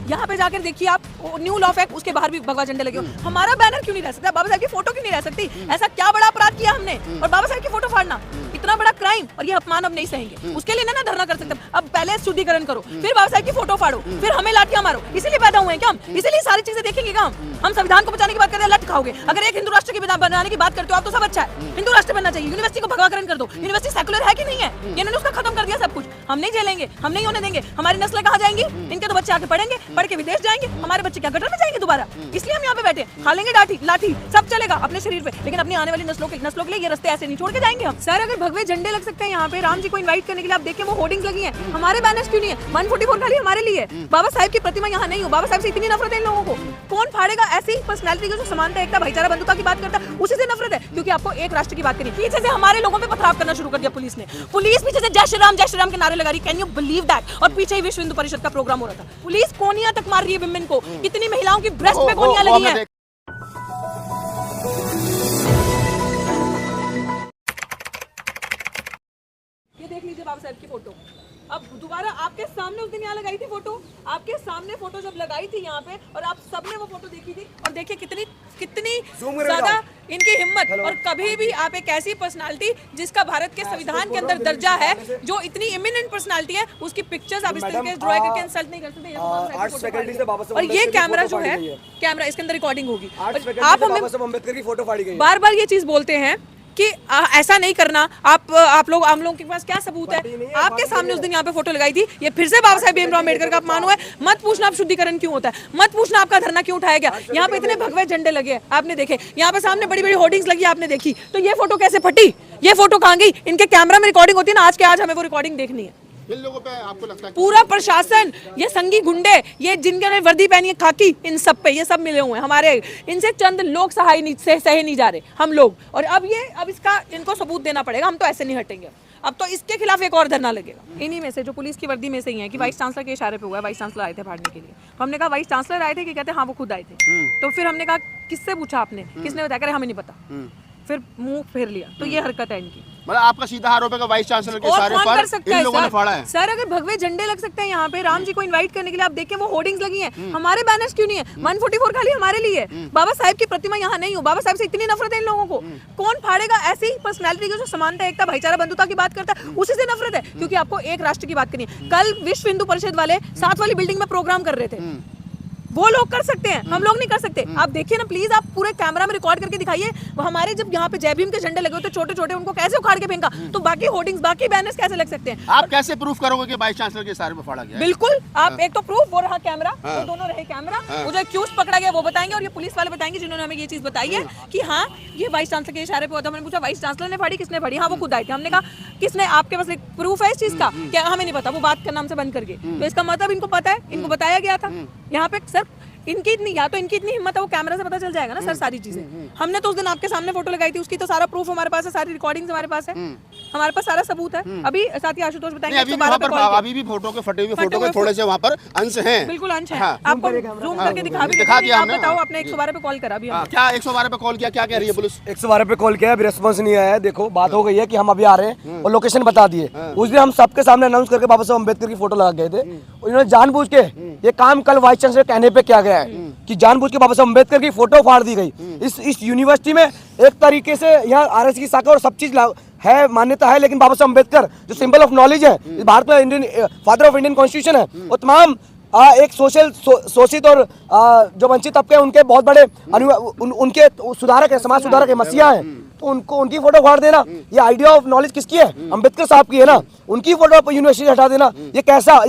यहाँ पे जाकर देखिए आप, न्यू लॉ फैक्ट, उसके बाहर भी भगवा झंडे लगे हो। हमारा बैनर क्यों नहीं रह सकता? बाबा साहब की फोटो क्यों नहीं रह सकती? ऐसा क्या बड़ा अपराध किया हमने? और बाबा साहब की फोटो फाड़ना इतना बड़ा क्राइम, और ये अपमान अब नहीं सहेंगे। उसके लिए ना धरना कर सकते, अब पहले शुद्धिकरण करो, फिर बाबा साहब की फोटो फाड़ो, फिर हमें लाठियां मारो। इसीलिए पैदा हुए हैं क्या हम? इसीलिए सारी चीजें देखेंगे क्या हम संविधान को बचाने की बात करते हैं, लट खाओगे। अगर एक हिंदू राष्ट्र की बनाने की बात करते हो आप तो सब अच्छा है, हिंदू राष्ट्र बनना चाहिए। यूनिवर्सिटी को भगवाकरण कर दो। यूनिवर्सिटी सेकुलर है कि नहीं है? इन्होंने उसका खत्म कर दिया सब कुछ। हम नहीं झेलेंगे, हम नहीं होने देंगे। हमारी नस्लें कहाँ जाएंगी? इनके तो बच्चे आके पढ़ेंगे, पढ़ के विदेश जाएंगे, हमारे बच्चे क्या गटर में जाएंगे दोबारा? इसलिए हम यहाँ पे बैठे, खा लेंगे लाठी, सब चलेगा अपने शरीर पे, लेकिन अपनी आने वाली नस्लों के लिए ये रास्ते ऐसे नहीं छोड़ के जाएंगे हम। सर अगर भगवे झंडे लग सकते हैं यहाँ पे, राम जी को इनवाइट करने के लिए, आप देखिए वो होर्डिंग्स लगी हैं, हमारे बैनर्स क्यों नहीं है? 144 खाली हमारे लिए। बाबा साहब की प्रतिमा यहाँ नहीं हो। बाबा साहब से इतनी नफरत है इन लोगों को, कौन फाड़ेगा? ऐसी पर्सनैलिटी जो समानता, एकता, भाईचारा, बंधुता की बात करता है, उसी से नफरत है, क्योंकि आपको एक राष्ट्र की बात करनी। पीछे से हमारे लोगों पे पथराव करना शुरू कर दिया पुलिस ने। पुलिस पीछे से जय श्री राम के नारे लगा रही। Can you believe that? और पीछे ही विश्व हिंदू परिषद का प्रोग्राम हो रहा था। पुलिस कोनियां तक मार रही है विमेन को, कितनी महिलाओं की ब्रेस्ट पे गोलियां लगी हैं। ये देख लीजिए बाबा साहब की फोटो, अब दोबारा आपके सामने उस दिन यहाँ लगाई थी फोटो, आपके सामने फोटो जब लगाई थी यहाँ पे, और आप सबने वो फोटो देखी थी, और देखिए कितनी ज्यादा इनकी हिम्मत। और कभी भी आप एक ऐसी पर्सनालिटी जिसका भारत के संविधान के अंदर दर्जा है, जो इतनी इमिनेंट पर्सनालिटी है, उसकी पिक्चर्स आप इस तरीके से ड्रॉ करके इंसल्ट नहीं कर सकते। और ये कैमरा जो है, कैमरा इसके अंदर रिकॉर्डिंग होगी। आप हमें अम्बेडकर की फोटो फाड़ी गई, बार बार ये चीज बोलते हैं कि ऐसा नहीं करना। हम लोगों के पास क्या सबूत है? आपके सामने उस दिन यहाँ पे फोटो लगाई थी, ये फिर से बाबा साहब भीमराव अम्बेडकर का अपमान हुआ है। मत पूछना आप शुद्धिकरण क्यों होता है, मत पूछना आपका धरना क्यों उठाया गया। यहाँ पे इतने भगवे झंडे लगे हैं, आपने देखे, यहाँ पे सामने बड़ी बड़ी होर्डिंग्स लगी, आपने देखी, तो ये फोटो कैसे फटी? ये फोटो कहाँ गई? इनके कैमरा में रिकॉर्डिंग होती है ना, आज के आज हमें वो रिकॉर्डिंग देखनी है। इन लोगों पे आपको लगता है पूरा प्रशासन, ये संगी गुंडे, ये जिनके वर्दी पहनी है खाकी, इन सब पे ये सब मिले हुए हैं हमारे। इनसे चंद लोग सहे नहीं जा रहे हम लोग, और अब इसका इनको सबूत देना पड़ेगा। हम तो ऐसे नहीं हटेंगे। अब तो इसके खिलाफ एक और धरना लगेगा। इन्हीं में से जो पुलिस की वर्दी में से ही है कि वाइस चांसलर के इशारे पे हुआ है, वाइस चांसलर आए थे फाड़ने के लिए। तो हमने कहा वाइस चांसलर आए थे कि कहते हाँ वो खुद आए थे। तो फिर हमने कहा किससे पूछा आपने, किसने बताया? करे हमें नहीं पता। फिर मुंह फेर लिया। तो ये हरकत है इनकी। मतलब आपका सीधा आरोप है कि वाइस चांसलर के इशारे पर इन लोगों ने फाड़ा है। सर अगर भगवे झंडे लग सकते हैं यहाँ पे, राम जी को इनवाइट करने के लिए, आप देखिए वो होर्डिंग्स लगी हैं, हमारे बैनर्स क्यों नहीं है? 144 खाली हमारे लिए। बाबा साहब की प्रतिमा यहाँ नहीं हो। बाबा साहब से इतनी नफरत है इन लोगों को, कौन फाड़ेगा? ऐसी पर्सनैलिटी जो समानता, एकता, भाईचारा, बंधुता की बात करता है, उसी से नफरत है, क्योंकि आपको एक राष्ट्र की बात करनी है। कल विश्व हिंदू परिषद वाले 7 वाली बिल्डिंग में प्रोग्राम कर रहे थे, वो लोग कर सकते हैं, हम लोग नहीं कर सकते। आप देखिए ना प्लीज, आप पूरे कैमरा में रिकॉर्ड करके दिखाइए। वो हमारे जब यहाँ पे जय भीम के झंडे लगे होते छोटे छोटे, उनको कैसे उखाड़ के फेंका, तो बाकी होर्डिंग्स, बाकी बैनर्स कैसे लग सकते हैं? आप कैसे प्रूफ करोगे कि वाइस चांसलर के इशारे पे फाड़ा गया? बिल्कुल, आप एक तो प्रूफ, वो रहा कैमरा, वो दोनों रहे कैमरा, वो जो एक्यूज पकड़ा गया वो बताएंगे, और ये पुलिस वाले बताएंगे जिन्होंने हमें ये चीज बताई है कि हाँ ये वाइस चांसलर के इशारे पे होता है। हमने पूछा वाइस चांसलर ने फाड़ी, किसने फाड़ी? हाँ वो खुद आए थे। हमने कहा किसने? आपके पास एक प्रूफ है इस चीज का? क्या हमें नहीं पता, वो बात करना हमसे बंद करके। तो इसका मतलब इनको पता है, इनको बताया गया था। यहाँ पे सर इनकी इतनी हिम्मत है, वो कैमरा से पता चल जाएगा ना सर सारी चीजें। हमने तो उस दिन आपके सामने फोटो लगाई थी, उसकी तो सारा प्रूफ हमारे पास है, सारी रिकॉर्डिंग्स हमारे पास है, हमारे पास सारा सबूत है। अभी साथी आशुतोष बताएंगे। अभी भी फोटो के फटे हुए फोटो के थोड़े से वहाँ पर अंश हैं। बिल्कुल अंश है, आपको जूम करके दिखा दिया। आप बताओ, आपने 112 पे कॉल करा अभी? क्या 112 पे कॉल किया? क्या कह रही है पुलिस? 112 पे कॉल किया, अभी रिस्पॉन्स नहीं आया है। देखो बात हो गई है कि हम अभी आ रहे हैं, और लोकेशन बता दिए। उस दिन हम सबके सामने अनाउंस करके बाबा साहब अम्बेडकर की फोटो लगा गए थे। उन्होंने जानबूझ के ये काम कल वाइस चांसलर कहने पे किया गया है कि जानबूझ के बाबा साहब अम्बेडकर की फोटो फाड़ दी गई। इस यूनिवर्सिटी में एक तरीके से यहाँ आरएस की शाखा और सब चीज है, मान्यता है, लेकिन बाबा साहब अम्बेडकर जो सिंबल ऑफ नॉलेज है, भारत में Indian father of Indian constitution है, वो तमाम एक शोषित और जो वंचित तबके हैं उनके बहुत बड़े उनके सुधारक है, समाज सुधारक है, मसीहा है। तो उनको उनकी फोटो फाड़ देना, ये आइडिया ऑफ नॉलेज किसकी है? अम्बेडकर साहब की है ना। उनकी फोटो यूनिवर्सिटी हटा देना, ये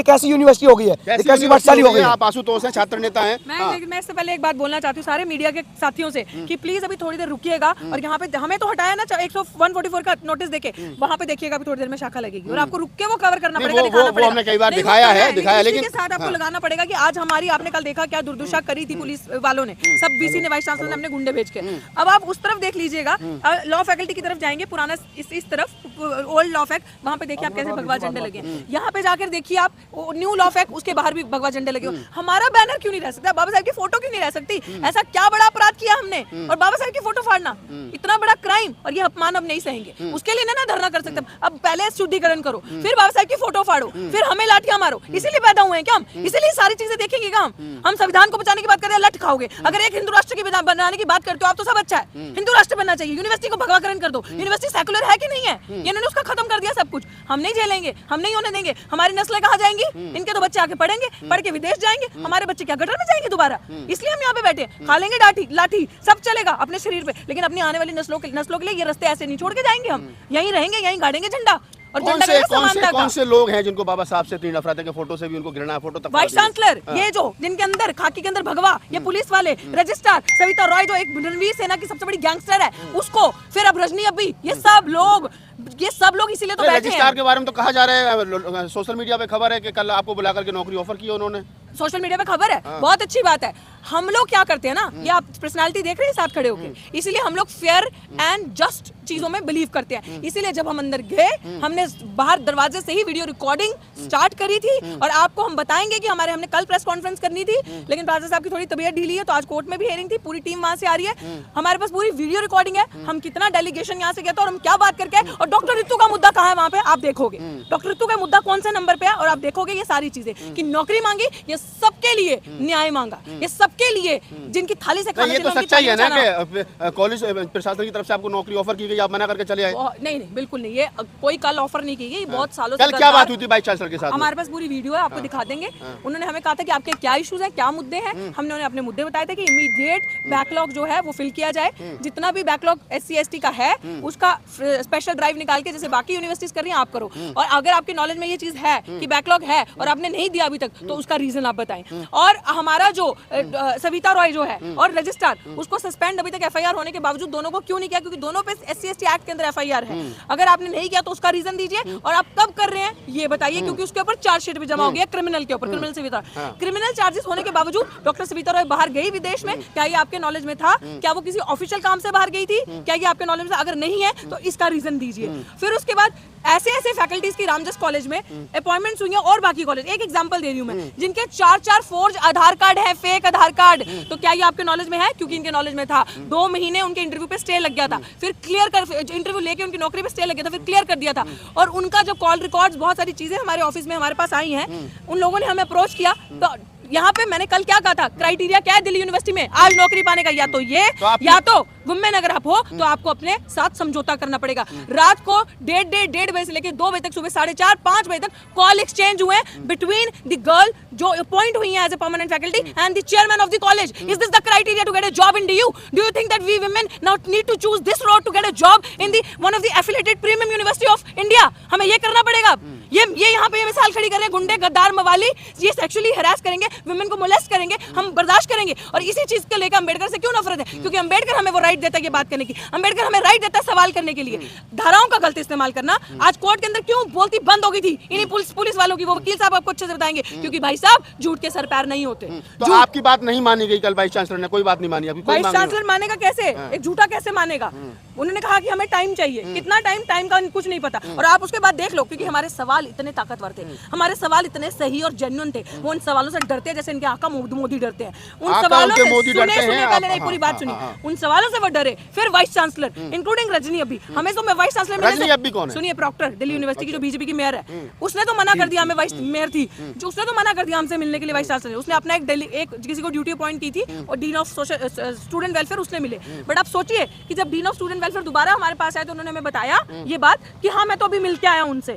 कैसी यूनिवर्सिटी हो गई है? ये कैसी वर्षशाली हो गई है? आप आशुतोष हैं, छात्र नेता हैं। मैं इससे पहले एक बात बोलना चाहती हूँ सारे मीडिया के साथियों से कि प्लीज अभी थोड़ी देर रुकिएगा, और यहाँ पे हमें तो हटाया ना 144 का नोटिस देके, वहाँ पे देखिएगा अभी थोड़ी देर में शाखा लगेगी, और आपको रुक के वो कवर करना पड़ेगा, दिखाना पड़ेगा। हमने कई बार दिखाया है, लेकिन के साथ आपको लगाना पड़ेगा कि आज हमारी, आपने कल देखा क्या दुर्दशा करी थी पुलिस वालों ने, सब बीसी ने, वाइस चांसलर ने अपने गुंडे भेज के। अब आप उस तरफ देख लीजिएगा, लॉ फैकल्टी की तरफ जाएंगे, पुराना इस तरफ ओल्ड लॉ फैक, वहाँ पे देखिए आप कैसे भगवा झंडे लगे हैं। यहाँ पे जाकर देखिए आप न्यू लॉ फैक, उसके बाहर भी भगवा झंडे लगे हो। हमारा बैनर क्यों नहीं रह सकता? बाबा साहब की फोटो क्यों नहीं रह सकती? ऐसा क्या बड़ा अपराध किया हमने? और बाबा साहब की फोटो फाड़ना इतना बड़ा क्राइम, और ये अपमान अब नहीं सहेंगे। उसके लिए ना धरना कर सकते, अब पहले शुद्धिकरण करो, फिर बाबा साहब की फोटो फाड़ो, फिर हमें लाठियां मारो। इसीलिए पैदा हुए हैं क्या हम? इसीलिए सारी चीजें देखेंगे क्या हम संविधान को बचाने की बात कर रहे हैं, लठ खाओगे। अगर एक हिंदू राष्ट्र की बनाने की बात करते हो आप तो सब अच्छा है, हिंदू राष्ट्र बनना चाहिए, यूनिवर्सिटी को भगवाकरण कर दो। यूनिवर्सिटी सेकुलर है कि नहीं है? इन्होंने उसका खत्म कर दिया सब कुछ। हम नहीं झेलेंगे, हम नहीं होने देंगे। हमारी नस्लें कहाँ जाएंगी? इनके तो बच्चे आके पढ़ेंगे, पढ़ के विदेश जाएंगे, हमारे बच्चे क्या गटर में जाएंगे दोबारा? इसलिए हम यहाँ पे बैठे, खा लेंगे लाठी, सब चलेगा अपने शरीर पे, लेकिन अपनी आने वाली नस्लों के लिए ये रास्ते ऐसे नहीं छोड़ के जाएंगे। हम यहीं रहेंगे, यहीं गाड़ेंगे झंडा। और कौन से लोग हैं जिनको बाबा साहब से 3 नफरत है कि फोटो से भी उनको घृणा, फोटो तक वाइस चांसलर, ये जो जिनके अंदर खाकी के अंदर भगवा, ये पुलिस वाले, रजिस्ट्रार सविता रॉय जो एक रणवीर सेना की सबसे बड़ी गैंगस्टर है, उसको, फिर अब रजनी अभी, ये सब लोग इसीलिए तो बैठे हैं। रजिस्ट्रार के बारे में तो कहा जा रहा है, सोशल मीडिया पे खबर है कि कल आपको बुला करके नौकरी ऑफर की उन्होंने। सोशल मीडिया पे खबर है, बहुत अच्छी बात है। हम लोग क्या करते हैं ना, ये आप पर्सनालिटी देख रहे हैं साथ खड़े होके, इसीलिए हम लोग फेयर एंड जस्ट चीजों में बिलीव करते हैं। इसीलिए जब हम अंदर गए, हमने बाहर दरवाजे से ही वीडियो रिकॉर्डिंग स्टार्ट करी थी, और आपको हम बताएंगे कि हमने कल प्रेस कॉन्फ्रेंस करनी थी, लेकिन प्रार्थना साहब की थोड़ी तबीयत ढीली है, तो आज कोर्ट में भी हियरिंग थी, पूरी टीम वहां से आ रही है, हमारे पास पूरी वीडियो रिकॉर्डिंग है, हम कितना डेलीगेशन यहाँ से गया था और हम क्या बात करके, और डॉक्टर रितु का मुद्दा कहाँ है वहाँ पे आप देखोगे, डॉक्टर रितु का मुद्दा कौन से नंबर पे है, और आप देखोगे ये सारी चीजें कि नौकरी मांगी, ये सबके लिए न्याय मांगा, ये सबके लिए जिनकी थाली से खाना। ये तो सच्चाई है ना कि कॉलेज प्रशासन की तरफ से आपको नौकरी ऑफर की गई, आप मना करके चले आए? नहीं, बिल्कुल नहीं, ये कोई कल ऑफर नहीं की गई, बहुत सालों से। क्या बात हुई थी वाइस चांसलर के साथ? हमारे पास पूरी वीडियो है, आपको दिखा देंगे। उन्होंने हमें कहा था कि आपके क्या इश्यूज हैं, क्या मुद्दे हैं, हमने उन्हें अपने मुद्दे बताए थे कि इमीडिएट बैकलॉग जो है वो फिल किया जाए, जितना भी बैकलॉग SC ST का है उसका स्पेशल ड्राइव निकाल के, जैसे बाकी यूनिवर्सिटीज कर रही हैं आप करो, और अगर आपके नॉलेज में ये चीज है कि बैकलॉग है और आपने नहीं दिया अभी तक, तो उसका रीजन आप बताएं। और हमारा जो सविता रॉय जो है और रजिस्ट्रार, उसको सस्पेंड अभी तक FIR होने के बावजूद दोनों को क्यों नहीं किया? क्योंकि दोनों पे SC ST एक्ट के अंदर FIR है। अगर आपने नहीं किया तो उसका रीजन दीजिए, और आप कब कर रहे हैं ये बताइए, क्योंकि उसके ऊपर चार्जशीट भी जमा हो गया क्रिमिनल के ऊपर, क्रिमिनल सविता, क्रिमिनल चार्जेस होने के बावजूद डॉक्टर सविता रॉय बाहर गई विदेश में, क्या ये आपके नॉलेज में था? क्या वो किसी ऑफिशियल काम से बाहर गई थी? क्या ये आपके नॉलेज में? अगर नहीं है तो इसका रीजन दीजिए। फिर उसके बाद ऐसे फैकल्टीज की रामजस कॉलेज में अपॉइंटमेंट्स हुई हैं, और बाकी कॉलेज, एक एग्जांपल दे रही हूं मैं, जिनके 4 फोर्ज आधार कार्ड है, फेक आधार कार्ड, तो क्या ये आपके नॉलेज में है? क्योंकि इनके नॉलेज में था। 2 महीने उनके इंटरव्यू पे स्टे लग गया था, फिर क्लियर कर, इंटरव्यू लेके उनकी नौकरी पे स्टे लग गया था, फिर क्लियर कर दिया था। और उनका जो कॉल रिकॉर्ड्स, बहुत सारी चीजें हमारे ऑफिस में हमारे पास आई हैं, उन लोगों ने हमें अप्रोच किया। तो यहाँ पे मैंने कल क्या कहा था, क्राइटेरिया क्या है दिल्ली यूनिवर्सिटी में आज नौकरी पाने का? या तो ये, या तो वुमेन अगर आप हो तो आपको अपने साथ समझौता करना पड़ेगा। रात को 1:30 बजे से लेकर 2 बजे तक, सुबह 4:30 5 बजे तक कॉल एक्सचेंज हुए बिटवीन द गर्ल जो अपॉइंट हुई है as a permanent faculty and the chairman of the college. Is this the criteria to get a job in DU? Do you think that we women now need to choose this road to get a job in the one of the affiliated premium university of India? हमें ये करना पड़ेगा। ये यहाँ पे ये मिसाल खड़ी कर रहे हैं, गुंडे, गद्दार, मवाली, ये सेक्सुअली हरास करेंगे, वुमेन को मोलेस्ट करेंगे, हम बर्दाश्त करेंगे। और इसी चीज को लेकर अंबेडकर से क्यों नफरत है? क्योंकि अंबेडकर हमें वो राइट देता है ये बात करने की, अंबेडकर हमें राइट देता है सवाल करने के लिए। धाराओं का गलत इस्तेमाल करना आज कोर्ट के अंदर क्यों बोलती बंद हो गई थी इन्हीं पुलिस वालों की, वो वकील साहब आपको अच्छे से बताएंगे, क्योंकि भाई साहब झूठ के सर पैर नहीं होते। तो आपकी बात नहीं मानी गई कल वाइस चांसलर ने? कोई बात नहीं मानी? अभी वाइस चांसलर मानेगा कैसे? एक झूठा कैसे मानेगा? उन्होंने कहा कि हमें टाइम चाहिए, कितना टाइम का कुछ नहीं पता। और आप उसके बाद देख लो, क्योंकि हमारे सवाल इतने ताकतवर थे, हमारे सवाल इतने सही और जेन्युइन थे, वो उन सवालों से डरते हैं जैसे इनके आका मोदी डरते हैं। उन सवालों से पहले नहीं, पूरी बात सुनिए, उन सवालों से वो डरे। फिर वाइस चांसलर इंक्लूडिंग रजनी अभी, हमें तो मैं वाइस चांसलर सुनिए, प्रॉक्टर दिल्ली यूनिवर्सिटी की जो बीजेपी की मेयर है, उसने तो मना कर दिया, हमें वाइस मेयर थी जो, उसने तो मना कर दिया हमसे मिलने के लिए वाइस चांसलर। उसने अपना एक किसी को ड्यूटी अपॉइंट की थी और डीन ऑफ स्टूडेंट वेलफेयर उसने मिले। बट आप सोचिए कि जब डीन ऑफ स्टूडेंट वेलफेयर दोबारा हमारे पास आए तो उन्होंने हमें बताया ये बात कि हाँ मैं तो अभी मिल के आया उनसे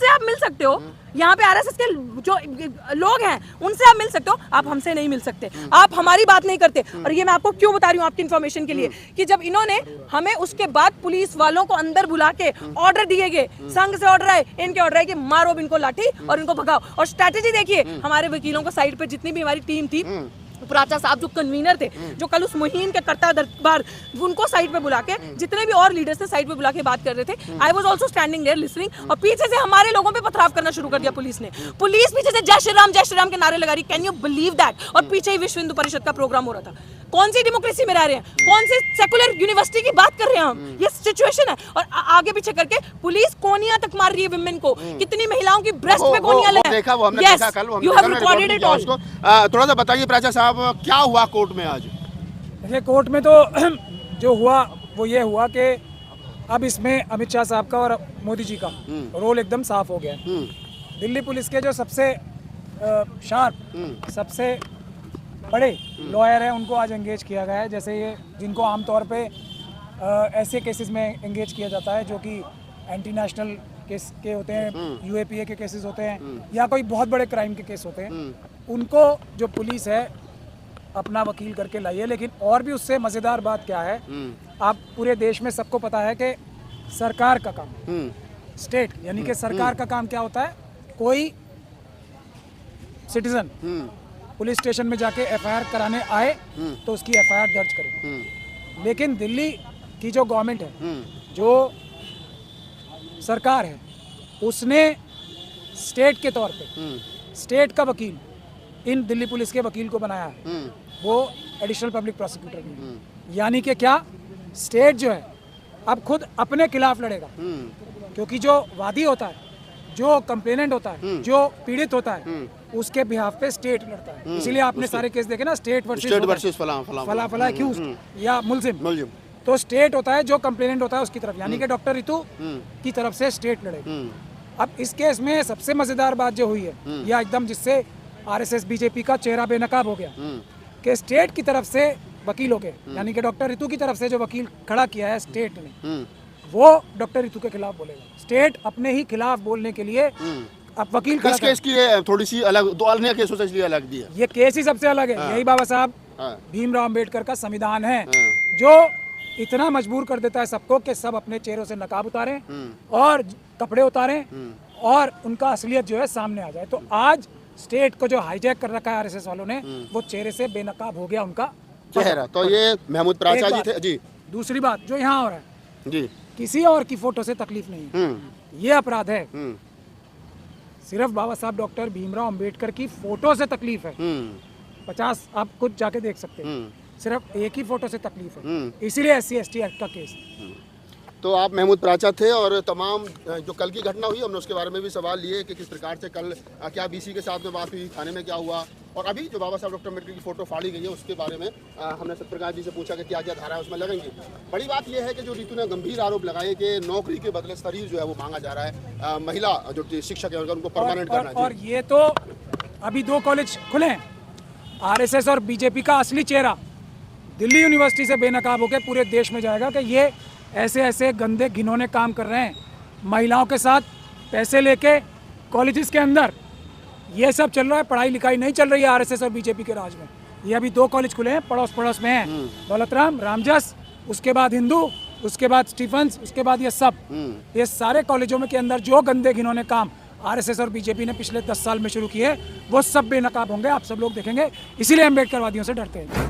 आप मिल सकते हो। यहाँ पे RSS के जो लोग हैं उनसे आप मिल सकते हो, आप हमसे नहीं मिल सकते, आप हमारी बात नहीं करते। और ये मैं आपको क्यों बता रही हूँ आपकी इन्फॉर्मेशन के लिए, कि जब इन्होंने हमें उसके बाद पुलिस वालों को अंदर बुला के ऑर्डर दिए गए, संघ से ऑर्डर आए, इनके ऑर्डर है कि मारो इनको लाठी और इनको भगाओ। और स्ट्रैटेजी देखिए, हमारे वकीलों को साइड पे जितनी भी हमारी टीम थी प्राचा साहब जो कन्वीनर थे, जो कल उस मुहिम के करता दरबार, उनको साइड पे बुला के, जितने भी और लीडर्स थे साइड पे बुला के बात कर रहे थे। I was also standing there listening, और पीछे से हमारे लोगों पे पथराव करना शुरू कर दिया पुलिस ने। पुलिस पीछे से जय श्री राम के नारे लगा रही। Can you believe that? और पीछे ही विश्व हिंदू परिषद का प्रोग्राम हो रहा था। कौन सी डेमोक्रेसी में रह रहे हैं? कौन सी सेकुलर यूनिवर्सिटी की बात कर रहे हैं हम? ये सिचुएशन है। और आगे पीछे करके पुलिस कोनियां तक मार रही है विमेन को। कितनी महिलाओं की ब्रेस्ट पे कोनियां लगे। देखा, वो हमने देखा कल, you have recorded it all. थोड़ा सा बताइए प्राचा साहब, क्या हुआ कोर्ट में आज? देखिए, कोर्ट में तो जो हुआ वो ये हुआ कि अब इसमें अमित शाह साहब का और मोदी जी का रोल एकदम साफ हो गया है। दिल्ली पुलिस के जो सबसे शार्प, सबसे बड़े लॉयर हैं, उनको आज एंगेज किया गया है। जैसे ये जिनको आमतौर पे ऐसे केसेस में एंगेज किया जाता है जो कि एंटी नेशनल केस के होते हैं, यूएपीए के केसेस होते हैं, या कोई बहुत बड़े क्राइम के केस होते हैं, उनको जो पुलिस है अपना वकील करके लाई है। लेकिन और भी उससे मज़ेदार बात क्या है, आप पूरे देश में सबको पता है कि सरकार का काम, स्टेट यानी कि सरकार का काम क्या होता है, कोई सिटीजन पुलिस स्टेशन में जाके एफआईआर कराने आए तो उसकी एफआईआर दर्ज करे। लेकिन दिल्ली की जो गवर्नमेंट है, जो सरकार है, उसने स्टेट के तौर पे स्टेट का वकील इन दिल्ली पुलिस के वकील को बनाया है, वो एडिशनल पब्लिक प्रोसिक्यूटर भी। यानी कि क्या, स्टेट जो है अब खुद अपने खिलाफ लड़ेगा, क्योंकि जो वादी होता है, जो कंप्लेनेंट होता है, जो पीड़ित होता है, उसके बिहाफ पे स्टेट लड़ता है। इसीलिए आपने सारे केस देखे ना, स्टेट वर्सेस फला एक्यूज्ड या मुलजिम। तो स्टेट होता है जो कंप्लेनेंट होता है उसकी तरफ, यानी कि डॉक्टर रितु की तरफ से स्टेट लड़ेगी। अब इस केस में सबसे मजेदार बात जो हुई है, या एकदम जिससे आरएसएस बीजेपी का चेहरा बेनकाब हो गया, कि स्टेट की तरफ से वकील हो गए, यानी कि डॉक्टर रितु की तरफ से जो वकील खड़ा किया है स्टेट ने, वो डॉक्टर रितु के खिलाफ बोलेगा। स्टेट अपने ही खिलाफ बोलने के लिए अब वकील इस केस की थोड़ी सी अलग, दो अन्य केसों से इसलिए अलग भी है। ये केस ही सबसे अलग है। यही बाबा साहब भीमराव अंबेडकर का संविधान है जो इतना मजबूर कर देता है सबको कि सब अपने चेहरों से नकाब उतारें और कपड़े उतारें और उनका असलियत जो है सामने आ जाए। तो आज स्टेट को जो हाईजैक कर रखा है आरएसएस वालों ने, वो चेहरे से बेनकाब हो गया उनका चेहरा। तो ये महमूद प्राचा जी थे जी। दूसरी बात जो यहाँ हो रहा है जी, किसी और की फोटो से तकलीफ नहीं है, ये अपराध है। सिर्फ बाबा साहब डॉक्टर भीमराव अंबेडकर की फोटो से तकलीफ है। 50 आप खुद जाके देख सकते हैं, सिर्फ एक ही फोटो से तकलीफ है, इसीलिए SC/ST एक्ट का केस। तो आप महमूद प्राचा थे और तमाम जो कल की घटना हुई हमने उसके बारे में भी सवाल लिए कि किस प्रकार से कल क्या BC के साथ में बात हुई, थाने में क्या हुआ, और अभी जो बाबा साहब डॉक्टर अम्बेडकर की फोटो फाड़ी गई है उसके बारे में हमने सत्यप्रकाश जी से पूछा कि क्या क्या धारा उसमें लगेंगी। बड़ी बात यह है कि जो रितु ने गंभीर आरोप लगाए कि नौकरी के बदले शरीर जो है वो मांगा जा रहा है, महिला जो शिक्षक है उनको परमानेंट करना चाहिए। और ये तो अभी 2 कॉलेज खुले हैं, RSS और बीजेपी का असली चेहरा दिल्ली यूनिवर्सिटी से बेनकाब होकर पूरे देश में जाएगा कि ये ऐसे ऐसे गंदे घिनौने काम कर रहे हैं, महिलाओं के साथ पैसे लेके कॉलेजेस के अंदर ये सब चल रहा है। पढ़ाई लिखाई नहीं चल रही है RSS और बीजेपी के राज में। ये अभी 2 कॉलेज खुले हैं, पड़ोस में हैं, दौलतराम, रामजस, उसके बाद हिंदू, उसके बाद स्टीफेंस, उसके बाद ये सब, ये सारे कॉलेजों में के अंदर जो गंदे घिनौने काम RSS और बीजेपी ने पिछले 10 साल में शुरू किए, वो सब बेनकाब होंगे। आप सब लोग देखेंगे, इसीलिए अम्बेडकरवादियों से डरते हैं।